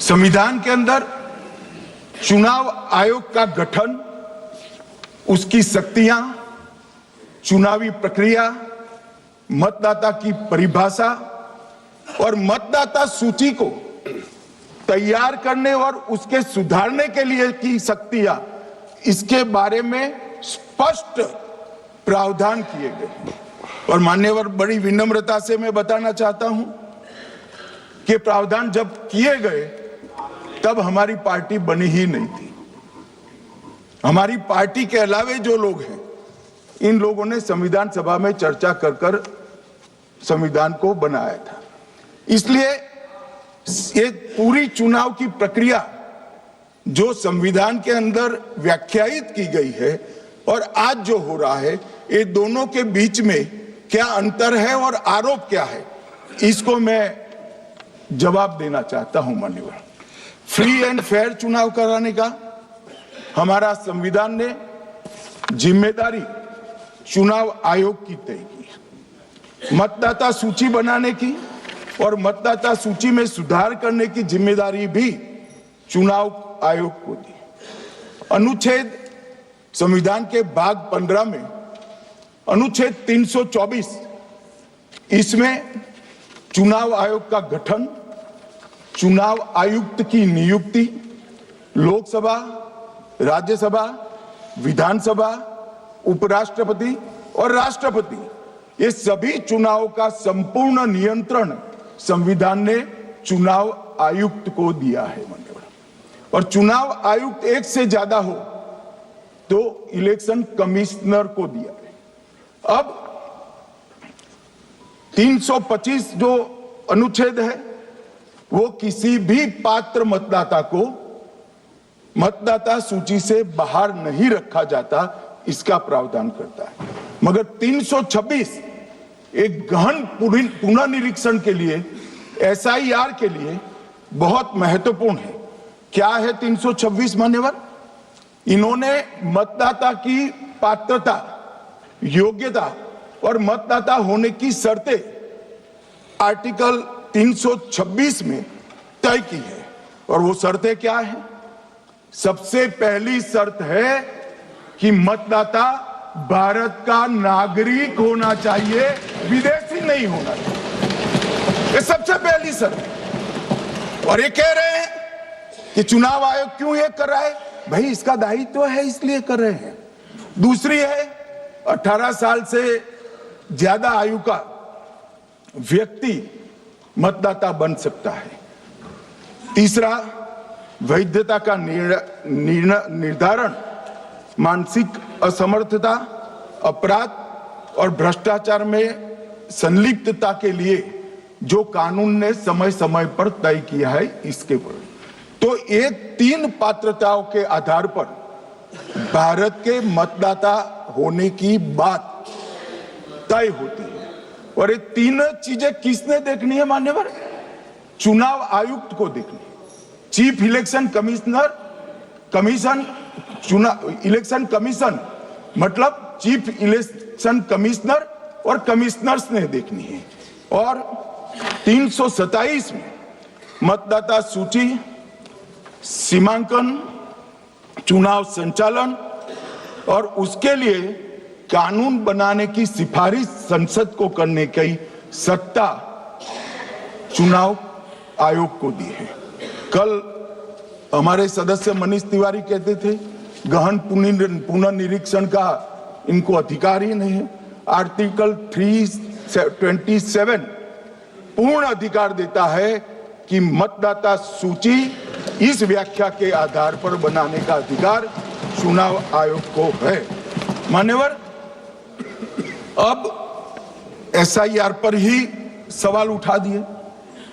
संविधान के अंदर चुनाव आयोग का गठन, उसकी शक्तियां, चुनावी प्रक्रिया, मतदाता की परिभाषा और मतदाता सूची को तैयार करने और उसके सुधारने के लिए की शक्तियां, इसके बारे में स्पष्ट प्रावधान किए गए। और मान्यवर, बड़ी विनम्रता से मैं बताना चाहता हूं कि प्रावधान जब किए गए तब हमारी पार्टी बनी ही नहीं थी। हमारी पार्टी के अलावे जो लोग हैं, इन लोगों ने संविधान सभा में चर्चा कर संविधान को बनाया था। इसलिए ये पूरी चुनाव की प्रक्रिया जो संविधान के अंदर व्याख्यायित की गई है और आज जो हो रहा है, ये दोनों के बीच में क्या अंतर है और आरोप क्या है, इसको मैं जवाब देना चाहता हूं। मान्यवर, फ्री एंड फेयर चुनाव कराने का हमारा संविधान ने जिम्मेदारी चुनाव आयोग की तय की। मतदाता सूची बनाने की और मतदाता सूची में सुधार करने की जिम्मेदारी भी चुनाव आयोग को दी। अनुच्छेद संविधान के भाग 15 में अनुच्छेद 324, इसमें चुनाव आयोग का गठन, चुनाव आयुक्त की नियुक्ति, लोकसभा, राज्यसभा, विधानसभा, उपराष्ट्रपति और राष्ट्रपति, ये सभी चुनाव का संपूर्ण नियंत्रण संविधान ने चुनाव आयुक्त को दिया है। और चुनाव आयुक्त एक से ज्यादा हो तो इलेक्शन कमिश्नर को दिया है। अब 325 जो अनुच्छेद है, वो किसी भी पात्र मतदाता को मतदाता सूची से बाहर नहीं रखा जाता, इसका प्रावधान करता है। मगर 326 एक गहन पुनर्निरीक्षण के लिए, एसआईआर के लिए बहुत महत्वपूर्ण है। क्या है 326 मान्यवर? इन्होंने मतदाता की पात्रता, योग्यता और मतदाता होने की शर्तें आर्टिकल 326 में तय की है। और वो शर्तें क्या है? सबसे पहली शर्त है कि मतदाता भारत का नागरिक होना चाहिए, विदेशी नहीं होना चाहिए। ये सबसे पहली शर्त है। और ये कह रहे हैं कि चुनाव आयोग क्यों ये कर रहा है? भाई, इसका दायित्व है, इसलिए कर रहे हैं। दूसरी है 18 साल से ज्यादा आयु का व्यक्ति मतदाता बन सकता है। तीसरा, वैधता का निर्धारण मानसिक असमर्थता, अपराध और भ्रष्टाचार में संलिप्तता के लिए जो कानून ने समय समय पर तय किया है, इसके पर। तो ये 3 पात्रताओं के आधार पर भारत के मतदाता होने की बात तय होती है। और ये 3 चीजें किसने देखनी है मान्यवर? चुनाव आयुक्त को देखनी है। चीफ इलेक्शन इलेक्शन कमीशन मतलब चीफ इलेक्शन कमिश्नर और कमिश्नर्स ने देखनी है। और 327 में मतदाता सूची, सीमांकन, चुनाव संचालन और उसके लिए कानून बनाने की सिफारिश संसद को करने की सत्ता चुनाव आयोग को दी है। कल हमारे सदस्य मनीष तिवारी कहते थे गहन पुनर्निरीक्षण का इनको अधिकार ही नहीं है। आर्टिकल 327 पूर्ण अधिकार देता है कि मतदाता सूची इस व्याख्या के आधार पर बनाने का अधिकार चुनाव आयोग को है। मान्यवर, अब एसआईआर पर ही सवाल उठा दिए।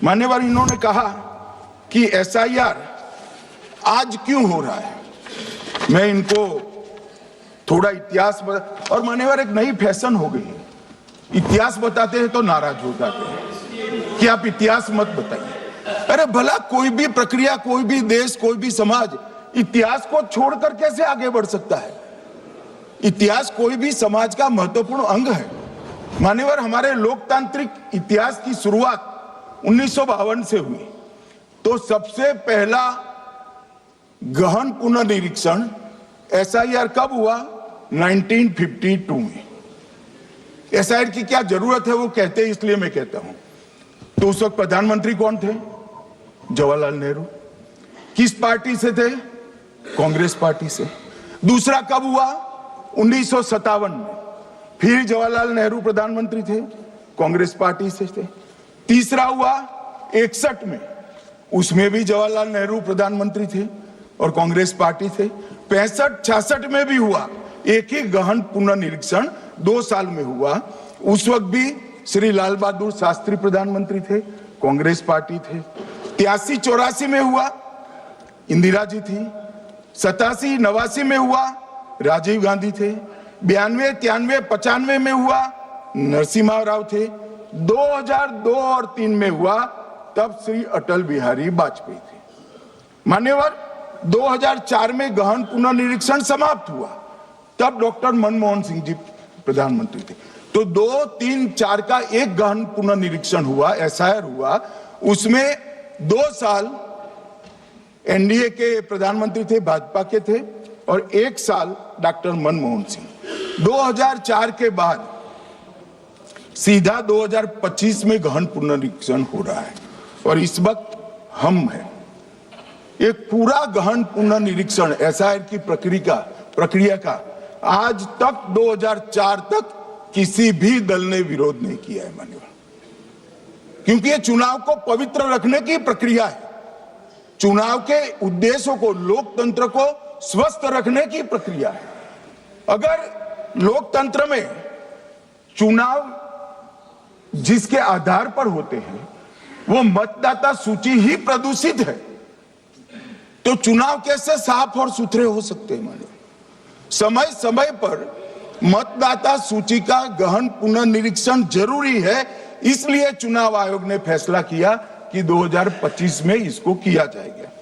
मान्यवर, इन्होंने कहा कि एसआईआर आज क्यों हो रहा है। मैं इनको थोड़ा इतिहास और मान्यवर, एक नई फैशन हो गई है, इतिहास बताते हैं तो नाराज हो जाते हैं कि आप इतिहास मत बताइए। अरे भला, कोई भी प्रक्रिया, कोई भी देश, कोई भी समाज इतिहास को छोड़कर कैसे आगे बढ़ सकता है? इतिहास कोई भी समाज का महत्वपूर्ण अंग है। मान्यवर, हमारे लोकतांत्रिक इतिहास की शुरुआत 1952 से हुई तो सबसे पहला गहन पुनर्निरीक्षण एसआईआर कब हुआ? 1952 में। एसआईआर की क्या जरूरत है वो कहते हैं, इसलिए मैं कहता हूं। तो उस वक्त प्रधानमंत्री कौन थे? जवाहरलाल नेहरू। किस पार्टी से थे? कांग्रेस पार्टी से। दूसरा कब हुआ? 1957 में। फिर जवाहरलाल नेहरू प्रधानमंत्री थे, कांग्रेस पार्टी से थे। तीसरा हुआ 61 में, उसमें भी जवाहरलाल नेहरू प्रधानमंत्री थे और कांग्रेस पार्टी थे। 65-66 में भी हुआ, एक ही गहन पुनर्निरीक्षण 2 साल में हुआ। उस वक्त भी श्री लाल बहादुर शास्त्री प्रधानमंत्री थे, कांग्रेस पार्टी थे। 83-84 में हुआ, इंदिरा जी थी। 87-89 में हुआ, राजीव गांधी थे। 92-93-95 में हुआ, नरसिम्हा राव थे। 2002 और 3 में हुआ, तब श्री अटल बिहारी वाजपेयी थे। मान्यवर, 2004 में गहन पुनर्निरीक्षण समाप्त हुआ, तब डॉक्टर मनमोहन सिंह जी प्रधानमंत्री थे। तो 2, 3, 4 का एक गहन पुनर्निरीक्षण हुआ, एसआईआर हुआ। उसमें 2 साल एनडीए के प्रधानमंत्री थे, भाजपा के थे, और 1 साल डॉक्टर मनमोहन सिंह। 2004 के बाद सीधा 2025 में गहन पुनर्निरीक्षण हो रहा है और इस वक्त हम हैं। एक पूरा गहन पुनर्निरीक्षण एसआईआर की प्रक्रिया का आज तक 2004 तक किसी भी दल ने विरोध नहीं किया है मान्यवर, क्योंकि ये चुनाव को पवित्र रखने की प्रक्रिया है। चुनाव के उद्देश्यों को, लोकतंत्र को स्वस्थ रखने की प्रक्रिया है। अगर लोकतंत्र में चुनाव जिसके आधार पर होते हैं वो मतदाता सूची ही प्रदूषित है, तो चुनाव कैसे साफ और सुथरे हो सकते हैं? मानो समय समय पर मतदाता सूची का गहन पुनर्निरीक्षण जरूरी है, इसलिए चुनाव आयोग ने फैसला किया कि 2025 में इसको किया जाएगा।